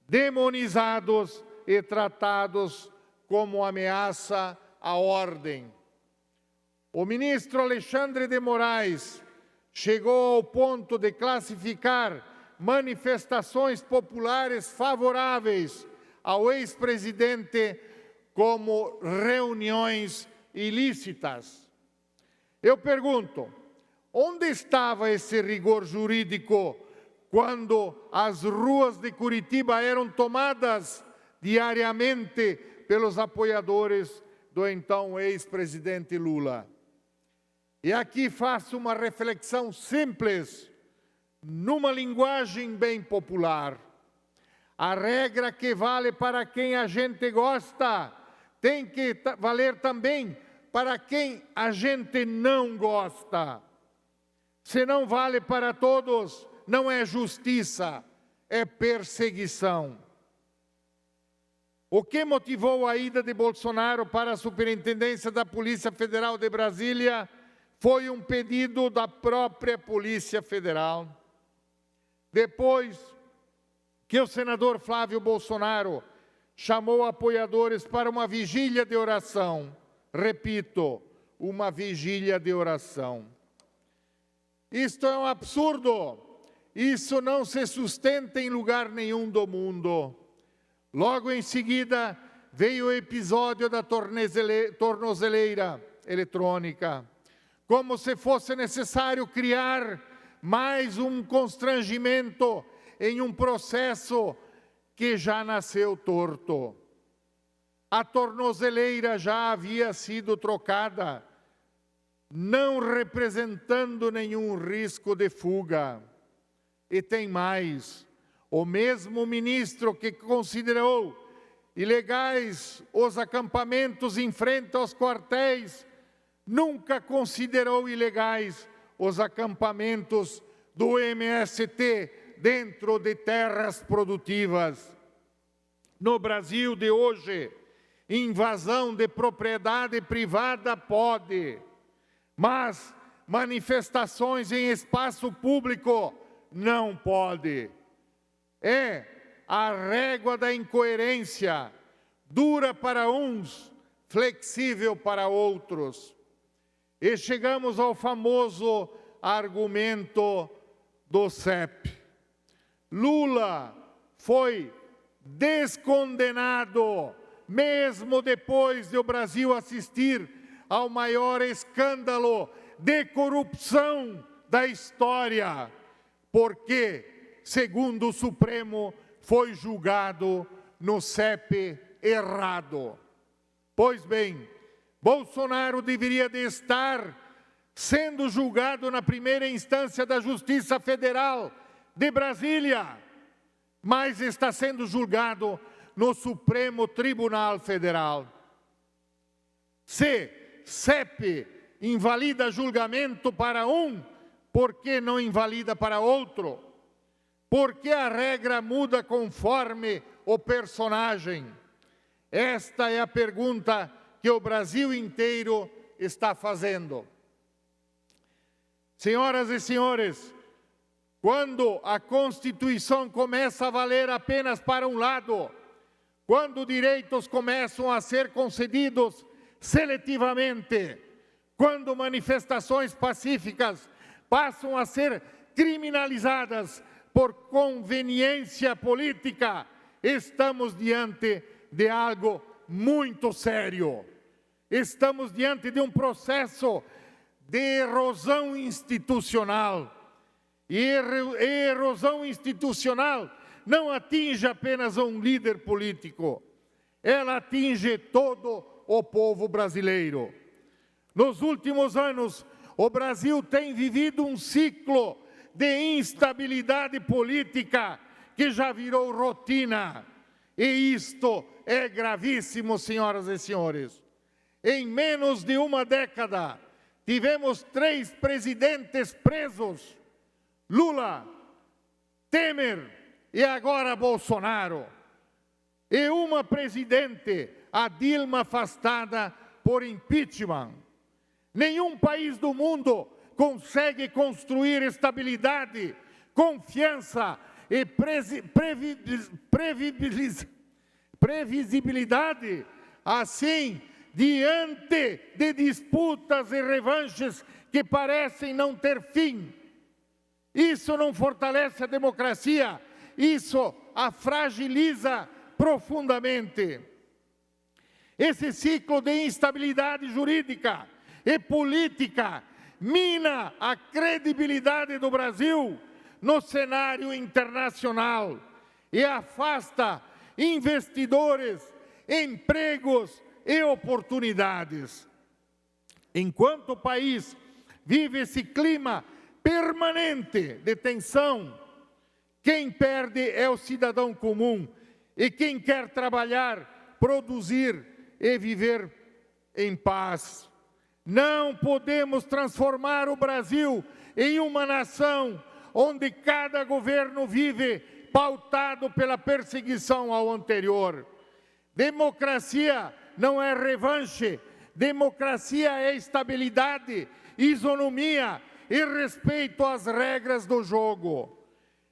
demonizados e tratados como ameaça à ordem. O ministro Alexandre de Moraes chegou ao ponto de classificar manifestações populares favoráveis ao ex-presidente como reuniões ilícitas. Eu pergunto, onde estava esse rigor jurídico quando as ruas de Curitiba eram tomadas diariamente pelos apoiadores do então ex-presidente Lula? E aqui faço uma reflexão simples, numa linguagem bem popular. A regra que vale para quem a gente gosta tem que valer também para quem a gente não gosta. Se não vale para todos, não é justiça, é perseguição. O que motivou a ida de Bolsonaro para a Superintendência da Polícia Federal de Brasília foi um pedido da própria Polícia Federal. Depois que o senador Flávio Bolsonaro chamou apoiadores para uma vigília de oração, repito, uma vigília de oração. Isto é um absurdo, isso não se sustenta em lugar nenhum do mundo. Logo em seguida, veio o episódio da tornozeleira eletrônica, como se fosse necessário criar mais um constrangimento em um processo que já nasceu torto. A tornozeleira já havia sido trocada, não representando nenhum risco de fuga. E tem mais, o mesmo ministro que considerou ilegais os acampamentos em frente aos quartéis, nunca considerou ilegais os acampamentos do MST dentro de terras produtivas. No Brasil de hoje, invasão de propriedade privada pode, mas manifestações em espaço público não pode. É a régua da incoerência, dura para uns, flexível para outros. E chegamos ao famoso argumento do CEP. Lula foi descondenado, mesmo depois de o Brasil assistir ao maior escândalo de corrupção da história, porque, segundo o Supremo, foi julgado no CEP errado. Pois bem, Bolsonaro deveria de estar sendo julgado na primeira instância da Justiça Federal de Brasília, mas está sendo julgado no Supremo Tribunal Federal. Se CEP invalida julgamento para um, por que não invalida para outro? Por que a regra muda conforme o personagem? Esta é a pergunta que o Brasil inteiro está fazendo. Senhoras e senhores, quando a Constituição começa a valer apenas para um lado, quando direitos começam a ser concedidos seletivamente, quando manifestações pacíficas passam a ser criminalizadas por conveniência política, estamos diante de algo muito sério. Estamos diante de um processo de erosão institucional. E erosão institucional não atinge apenas um líder político, ela atinge todo o povo brasileiro. Nos últimos anos, o Brasil tem vivido um ciclo de instabilidade política que já virou rotina. E isto é gravíssimo, senhoras e senhores. Em menos de uma década, tivemos 3 presidentes presos: Lula, Temer e agora Bolsonaro. E uma presidente, a Dilma, afastada por impeachment. Nenhum país do mundo consegue construir estabilidade, confiança e previsibilidade assim diante de disputas e revanches que parecem não ter fim. Isso não fortalece a democracia, isso a fragiliza profundamente. Esse ciclo de instabilidade jurídica e política mina a credibilidade do Brasil no cenário internacional e afasta investidores, empregos e oportunidades. Enquanto o país vive esse clima permanente de tensão, quem perde é o cidadão comum e quem quer trabalhar, produzir e viver em paz. Não podemos transformar o Brasil em uma nação onde cada governo vive pautado pela perseguição ao anterior. Democracia não é revanche, democracia é estabilidade, isonomia e respeito às regras do jogo.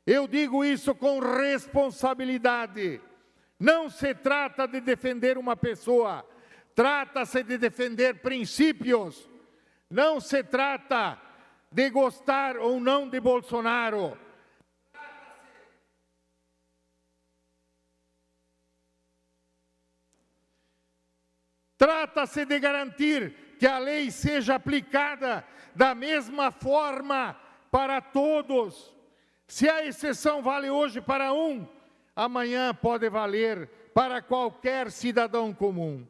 Eu digo isso com responsabilidade. Não se trata de defender uma pessoa, trata-se de defender princípios. Não se trata de gostar ou não de Bolsonaro. Trata-se de garantir que a lei seja aplicada da mesma forma para todos. Se a exceção vale hoje para um, amanhã pode valer para qualquer cidadão comum.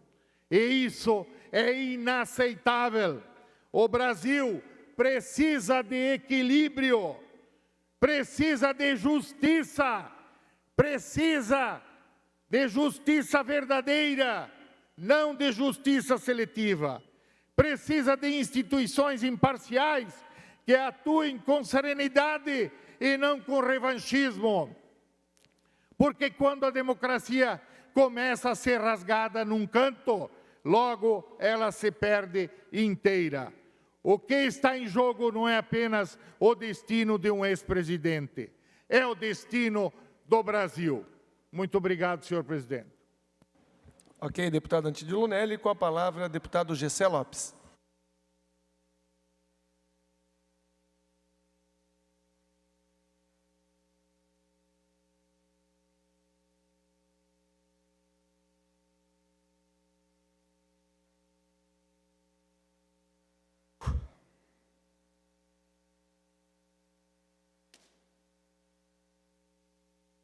E isso é inaceitável. O Brasil precisa de equilíbrio, precisa de justiça verdadeira, não de justiça seletiva. Precisa de instituições imparciais que atuem com serenidade e não com revanchismo. Porque quando a democracia começa a ser rasgada num canto, logo ela se perde inteira. O que está em jogo não é apenas o destino de um ex-presidente, é o destino do Brasil. Muito obrigado, senhor presidente. Ok, deputado Antídio Lunelli, com a palavra, deputado Gessé Lopes.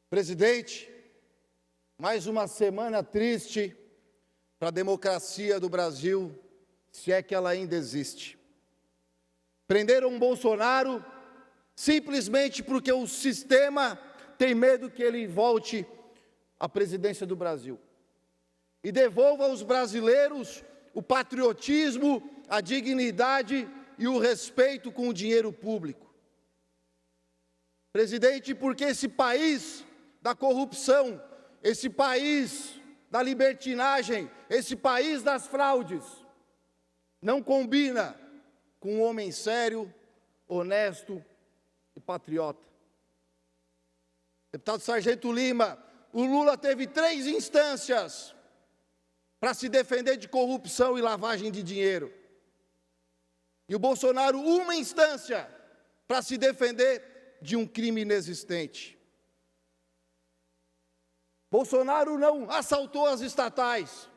Presidente, mais uma semana triste para a democracia do Brasil, se é que ela ainda existe. Prenderam Bolsonaro simplesmente porque o sistema tem medo que ele volte à presidência do Brasil e devolva aos brasileiros o patriotismo, a dignidade e o respeito com o dinheiro público. Presidente, porque esse país da corrupção, esse país da libertinagem, esse país das fraudes, não combina com um homem sério, honesto e patriota. Deputado Sargento Lima, o Lula teve 3 instâncias para se defender de corrupção e lavagem de dinheiro. E o Bolsonaro, 1 instância para se defender de um crime inexistente. Bolsonaro não assaltou as estatais.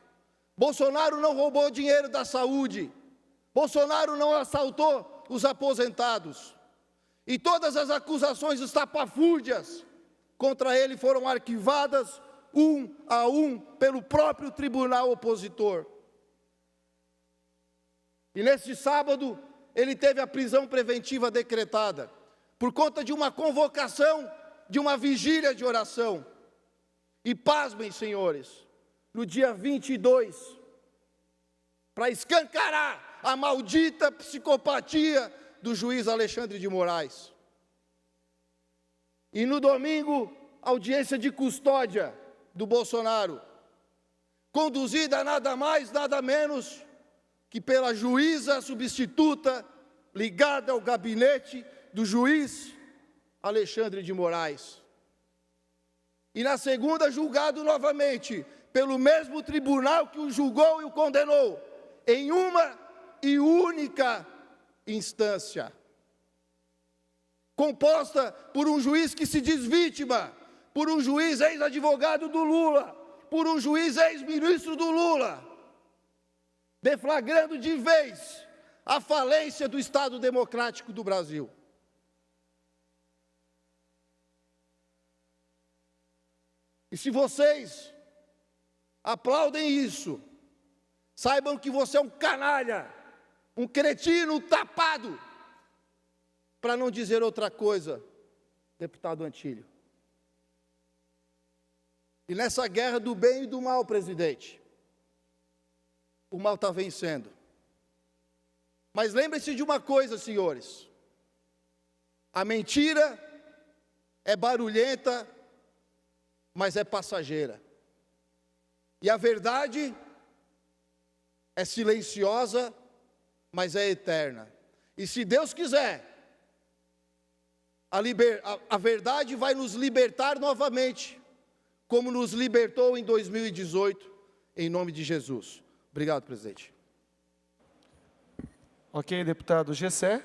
Bolsonaro não roubou dinheiro da saúde. Bolsonaro não assaltou os aposentados. E todas as acusações estapafúrdias contra ele foram arquivadas, um a um, pelo próprio tribunal opositor. E neste sábado, ele teve a prisão preventiva decretada, por conta de uma convocação, de uma vigília de oração. E pasmem, senhores, no dia 22, para escancarar a maldita psicopatia do juiz Alexandre de Moraes. E no domingo, audiência de custódia do Bolsonaro, conduzida nada mais, nada menos que pela juíza substituta ligada ao gabinete do juiz Alexandre de Moraes. E na segunda, julgado novamente pelo mesmo tribunal que o julgou e o condenou, em uma e única instância, composta por um juiz que se diz vítima, por um juiz ex-advogado do Lula, por um juiz ex-ministro do Lula, deflagrando de vez a falência do Estado Democrático do Brasil. E se vocês aplaudem isso, saibam que você é um canalha, um cretino tapado, para não dizer outra coisa, deputado Antílio. E nessa guerra do bem e do mal, presidente, o mal está vencendo. Mas lembre-se de uma coisa, senhores: a mentira é barulhenta, mas é passageira. E a verdade é silenciosa, mas é eterna. E se Deus quiser, a verdade vai nos libertar novamente, como nos libertou em 2018, em nome de Jesus. Obrigado, presidente. Ok, deputado Gessé.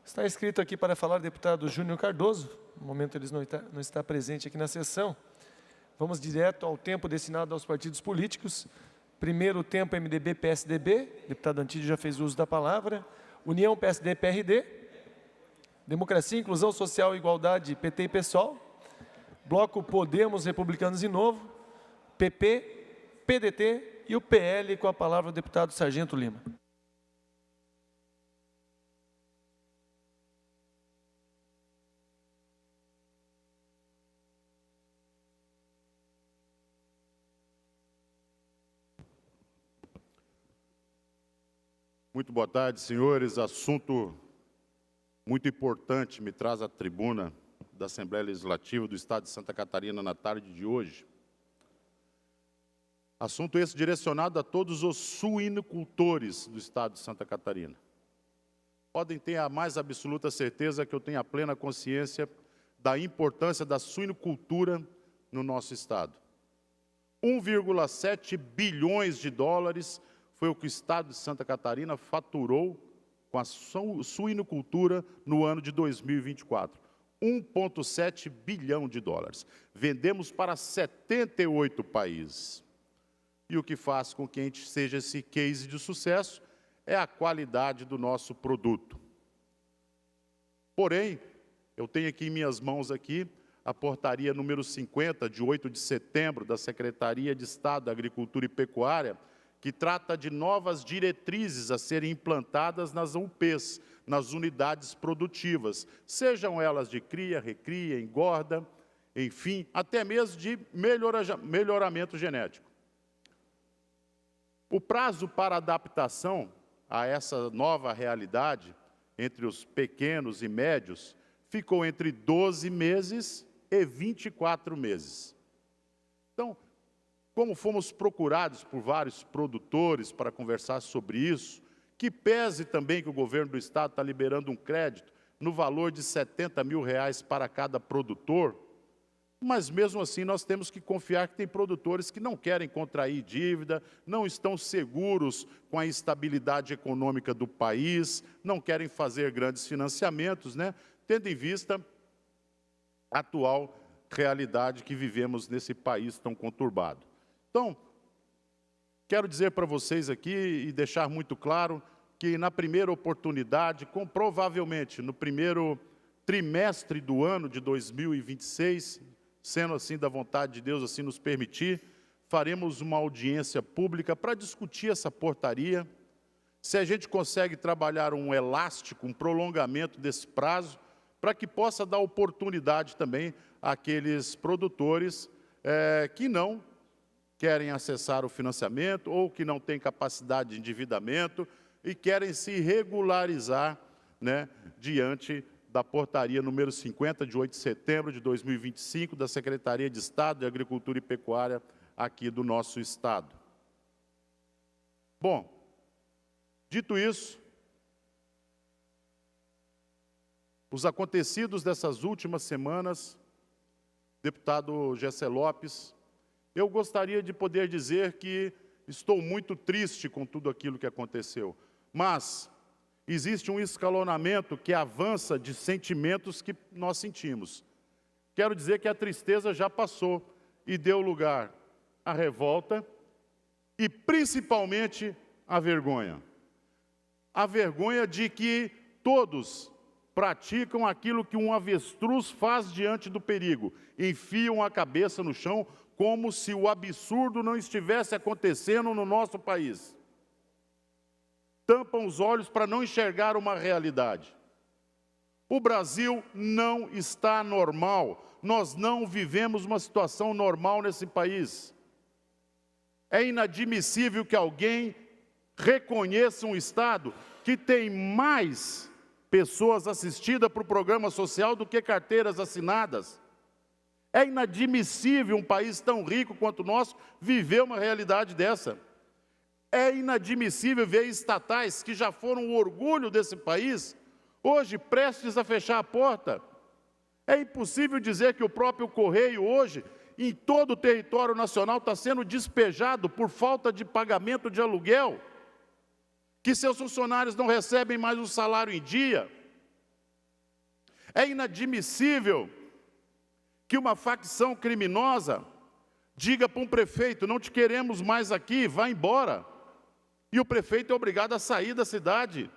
Está escrito aqui para falar o deputado Júnior Cardoso. No momento ele não está presente aqui na sessão. Vamos direto ao tempo destinado aos partidos políticos. Primeiro tempo, MDB, PSDB. Deputado Antílio já fez uso da palavra. União, PSD, PRD. Democracia, Inclusão Social e Igualdade, PT e PSOL. Bloco Podemos, Republicanos e Novo. PP, PDT e o PL, com a palavra o deputado Sargento Lima. Muito boa tarde, senhores. Assunto muito importante me traz à tribuna da Assembleia Legislativa do Estado de Santa Catarina na tarde de hoje. Assunto esse direcionado a todos os suinocultores do Estado de Santa Catarina. Podem ter a mais absoluta certeza que eu tenho a plena consciência da importância da suinocultura no nosso Estado. 1,7 bilhões de dólares foi o que o Estado de Santa Catarina faturou com a suinocultura no ano de 2024. 1,7 bilhão de dólares. Vendemos para 78 países. E o que faz com que a gente seja esse case de sucesso é a qualidade do nosso produto. Porém, eu tenho aqui em minhas mãos aqui a portaria número 50, de 8 de setembro, da Secretaria de Estado da Agricultura e Pecuária, que trata de novas diretrizes a serem implantadas nas UPs, nas unidades produtivas, sejam elas de cria, recria, engorda, enfim, até mesmo de melhoramento genético. O prazo para adaptação a essa nova realidade, entre os pequenos e médios, ficou entre 12 meses e 24 meses. Então, como fomos procurados por vários produtores para conversar sobre isso, que pese também que o governo do Estado está liberando um crédito no valor de R$70 mil para cada produtor, mas mesmo assim nós temos que confiar que tem produtores que não querem contrair dívida, não estão seguros com a estabilidade econômica do país, não querem fazer grandes financiamentos, né, tendo em vista a atual realidade que vivemos nesse país tão conturbado. Então, quero dizer para vocês aqui e deixar muito claro que na primeira oportunidade, provavelmente no primeiro trimestre do ano de 2026, sendo assim da vontade de Deus, assim nos permitir, faremos uma audiência pública para discutir essa portaria, se a gente consegue trabalhar um elástico, um prolongamento desse prazo, para que possa dar oportunidade também àqueles produtores que não querem acessar o financiamento ou que não têm capacidade de endividamento e querem se regularizar, né, diante da portaria número 50, de 8 de setembro de 2025, da Secretaria de Estado de Agricultura e Pecuária aqui do nosso Estado. Bom, dito isso, os acontecidos dessas últimas semanas, deputado Gessé Lopes, eu gostaria de poder dizer que estou muito triste com tudo aquilo que aconteceu, mas existe um escalonamento que avança de sentimentos que nós sentimos. Quero dizer que a tristeza já passou e deu lugar a revolta e, principalmente, a vergonha. A vergonha de que todos praticam aquilo que um avestruz faz diante do perigo. Enfiam a cabeça no chão como se o absurdo não estivesse acontecendo no nosso país. Tampam os olhos para não enxergar uma realidade. O Brasil não está normal. Nós não vivemos uma situação normal nesse país. É inadmissível que alguém reconheça um Estado que tem mais pessoas assistidas para o programa social do que carteiras assinadas. É inadmissível um país tão rico quanto o nosso viver uma realidade dessa. É inadmissível ver estatais que já foram o orgulho desse país, hoje prestes a fechar a porta. É impossível dizer que o próprio Correio hoje, em todo o território nacional, está sendo despejado por falta de pagamento de aluguel, que seus funcionários não recebem mais o salário em dia. É inadmissível que uma facção criminosa diga para um prefeito: não te queremos mais aqui, vá embora. E o prefeito é obrigado a sair da cidade.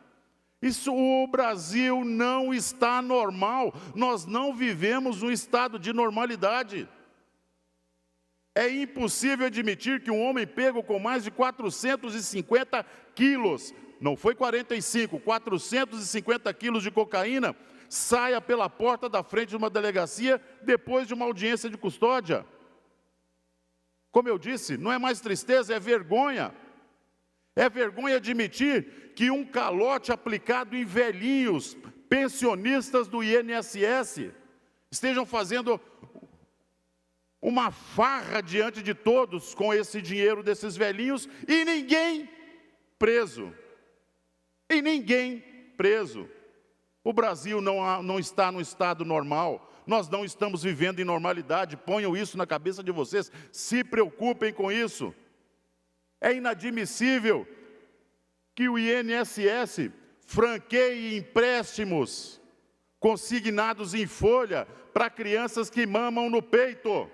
O Brasil não está normal. Nós não vivemos um estado de normalidade. É impossível admitir que um homem pego com mais de 450 quilos, não foi 45, 450 quilos de cocaína, saia pela porta da frente de uma delegacia depois de uma audiência de custódia. Como eu disse, não é mais tristeza, é vergonha. É vergonha admitir que um calote aplicado em velhinhos, pensionistas do INSS, estejam fazendo uma farra diante de todos com esse dinheiro desses velhinhos e ninguém preso. E ninguém preso. O Brasil não está no estado normal. Nós não estamos vivendo em normalidade. Ponham isso na cabeça de vocês. Se preocupem com isso. É inadmissível que o INSS franqueie empréstimos consignados em folha para crianças que mamam no peito.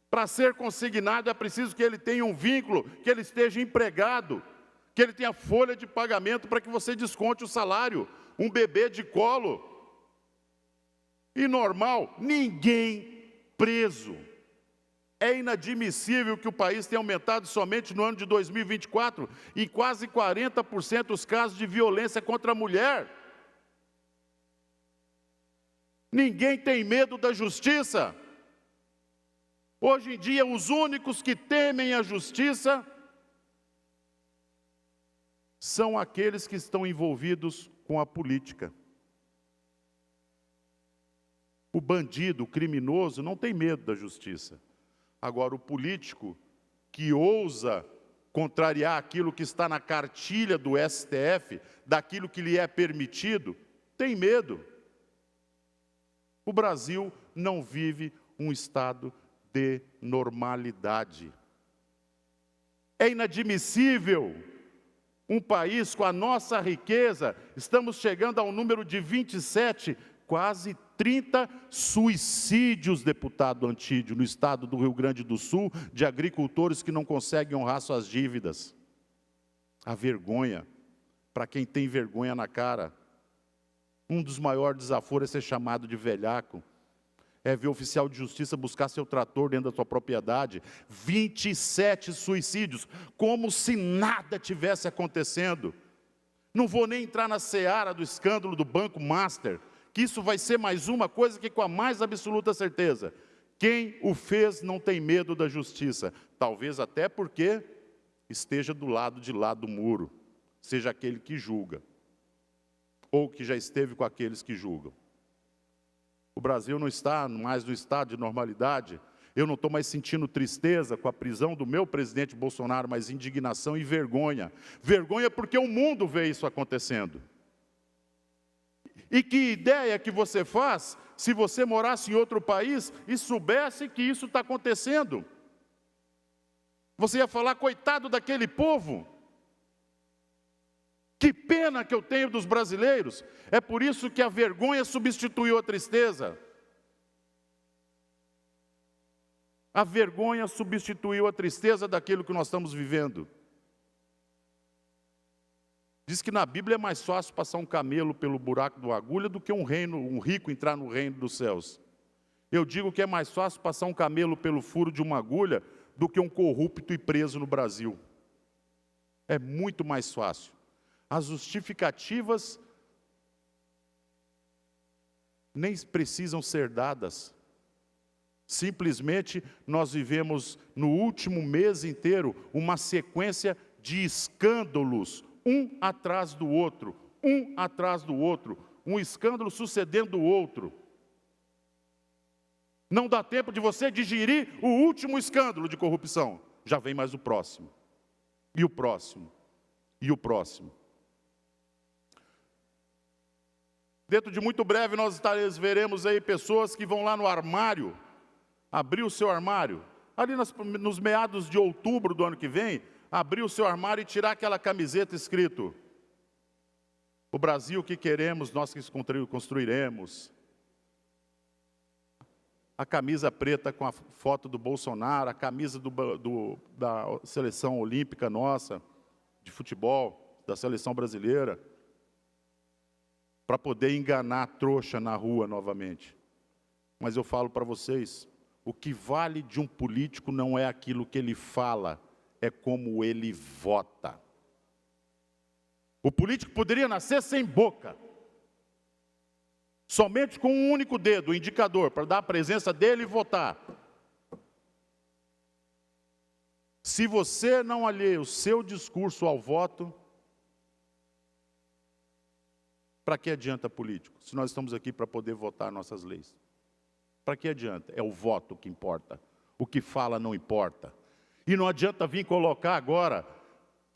Para ser consignado é preciso que ele tenha um vínculo, que ele esteja empregado, que ele tenha folha de pagamento para que você desconte o salário. Um bebê de colo. E normal, ninguém preso. É inadmissível que o país tenha aumentado somente no ano de 2024 em quase 40% os casos de violência contra a mulher. Ninguém tem medo da justiça. Hoje em dia, os únicos que temem a justiça são aqueles que estão envolvidos com a política. O bandido, o criminoso, não tem medo da justiça. Agora, o político que ousa contrariar aquilo que está na cartilha do STF, daquilo que lhe é permitido, tem medo. O Brasil não vive um estado de normalidade. É inadmissível um país com a nossa riqueza, estamos chegando ao número de 27, quase 30 suicídios, deputado Antídio, no estado do Rio Grande do Sul, de agricultores que não conseguem honrar suas dívidas. A vergonha, para quem tem vergonha na cara. Um dos maiores desaforos é ser chamado de velhaco. É ver o oficial de justiça buscar seu trator dentro da sua propriedade. 27 suicídios, como se nada tivesse acontecendo. Não vou nem entrar na seara do escândalo do Banco Master, que isso vai ser mais uma coisa que com a mais absoluta certeza. Quem o fez não tem medo da justiça. Talvez até porque esteja do lado de lá do muro. Seja aquele que julga. Ou que já esteve com aqueles que julgam. O Brasil não está mais no estado de normalidade. Eu não estou mais sentindo tristeza com a prisão do meu presidente Bolsonaro, mas indignação e vergonha. Vergonha porque o mundo vê isso acontecendo. E que ideia que você faz se você morasse em outro país e soubesse que isso está acontecendo? Você ia falar, coitado daquele povo. Que pena que eu tenho dos brasileiros. É por isso que a vergonha substituiu a tristeza. A vergonha substituiu a tristeza daquilo que nós estamos vivendo. Diz que na Bíblia é mais fácil passar um camelo pelo buraco de uma agulha do que um rico entrar no reino dos céus. Eu digo que é mais fácil passar um camelo pelo furo de uma agulha do que um corrupto e preso no Brasil. É muito mais fácil. As justificativas nem precisam ser dadas. Simplesmente nós vivemos no último mês inteiro uma sequência de escândalos, um atrás do outro, um escândalo sucedendo o outro. Não dá tempo de você digerir o último escândalo de corrupção. Já vem mais o próximo. E o próximo. E o próximo. Dentro de muito breve nós veremos aí pessoas que vão lá no armário, abrir o seu armário. Ali nos meados de outubro do ano que vem, abrir o seu armário e tirar aquela camiseta escrito: o Brasil que queremos, nós que construiremos. A camisa preta com a foto do Bolsonaro, a camisa da seleção olímpica nossa, de futebol, da seleção brasileira, para poder enganar a trouxa na rua novamente. Mas eu falo para vocês, o que vale de um político não é aquilo que ele fala, é como ele vota. O político poderia nascer sem boca, somente com um único dedo, o indicador, para dar a presença dele e votar. Se você não alheia o seu discurso ao voto, para que adianta político? Se nós estamos aqui para poder votar nossas leis. Para que adianta? É o voto que importa. O que fala não importa. E não adianta vir colocar agora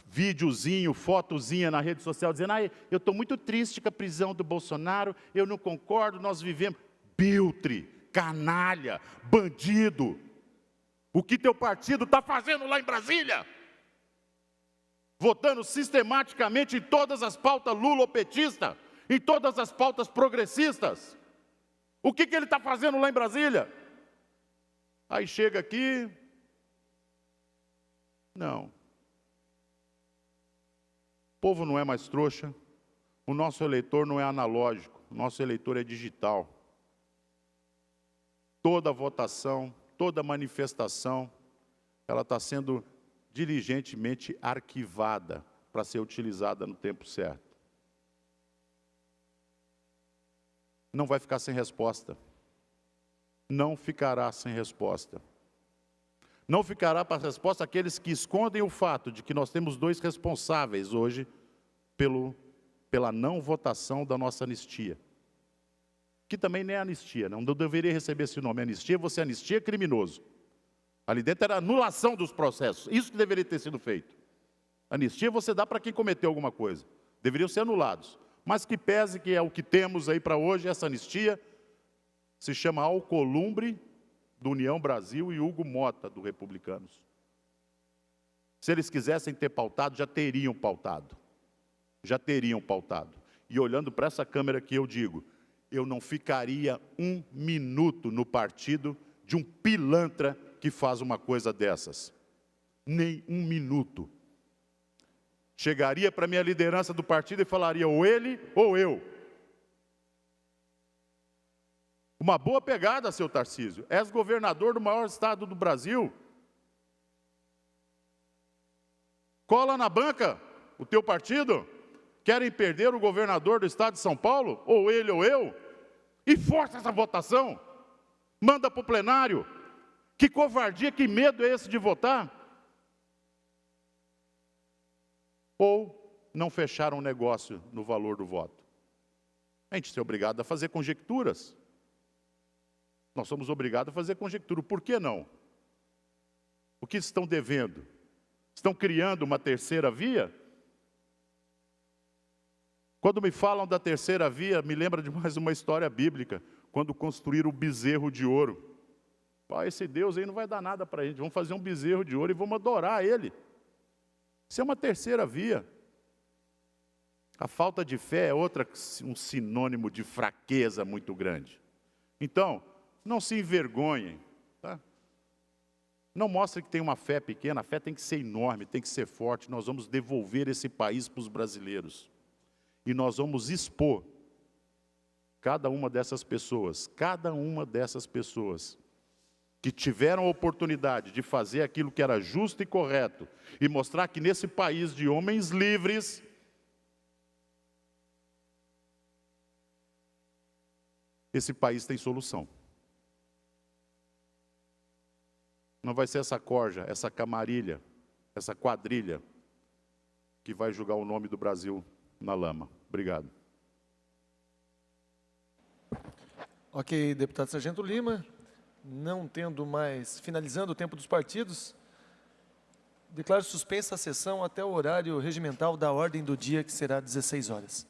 videozinho, fotozinha na rede social, dizendo: eu estou muito triste com a prisão do Bolsonaro, eu não concordo, nós vivemos. Biltre, canalha, bandido. O que teu partido está fazendo lá em Brasília? Votando sistematicamente em todas as pautas lulopetistas, em todas as pautas progressistas. O que ele está fazendo lá em Brasília? Aí chega aqui, não. O povo não é mais trouxa, o nosso eleitor não é analógico, o nosso eleitor é digital. Toda votação, toda manifestação, ela está sendo diligentemente arquivada para ser utilizada no tempo certo. Não vai ficar sem resposta. Não ficará sem resposta. Não ficará para a resposta aqueles que escondem o fato de que nós temos 2 responsáveis hoje pela não votação da nossa anistia. Que também nem é anistia, não deveria receber esse nome. Anistia, você anistia criminoso. Ali dentro era anulação dos processos. Isso que deveria ter sido feito. Anistia você dá para quem cometeu alguma coisa. Deveriam ser anulados. Mas que pese que é o que temos aí para hoje, essa anistia se chama Alcolumbre, do União Brasil, e Hugo Mota, do Republicanos. Se eles quisessem ter pautado, já teriam pautado. Já teriam pautado. E olhando para essa câmera aqui, eu digo, eu não ficaria 1 minuto no partido de um pilantra que faz uma coisa dessas. Nem 1 minuto. Chegaria para a minha liderança do partido e falaria, ou ele ou eu. Uma boa pegada, seu Tarcísio. És governador do maior estado do Brasil. Cola na banca, o teu partido. Querem perder o governador do estado de São Paulo? Ou ele ou eu? E força essa votação. Manda para o plenário. Que covardia, que medo é esse de votar? Ou não fecharam o negócio no valor do voto. A gente é obrigado a fazer conjecturas. Nós somos obrigados a fazer conjectura. Por que não? O que estão devendo? Estão criando uma terceira via? Quando me falam da terceira via, me lembra de mais uma história bíblica, quando construíram o bezerro de ouro. Esse Deus aí não vai dar nada para a gente, vamos fazer um bezerro de ouro e vamos adorar ele. Isso é uma terceira via. A falta de fé é um sinônimo de fraqueza muito grande. Então, não se envergonhem. Tá? Não mostre que tem uma fé pequena, a fé tem que ser enorme, tem que ser forte. Nós vamos devolver esse país para os brasileiros. E nós vamos expor cada uma dessas pessoas que tiveram a oportunidade de fazer aquilo que era justo e correto, e mostrar que nesse país de homens livres, esse país tem solução. Não vai ser essa corja, essa camarilha, essa quadrilha que vai julgar o nome do Brasil na lama. Obrigado. Ok, deputado Sargento Lima, não tendo mais, finalizando o tempo dos partidos, declaro suspensa a sessão até o horário regimental da ordem do dia, que será 16 horas.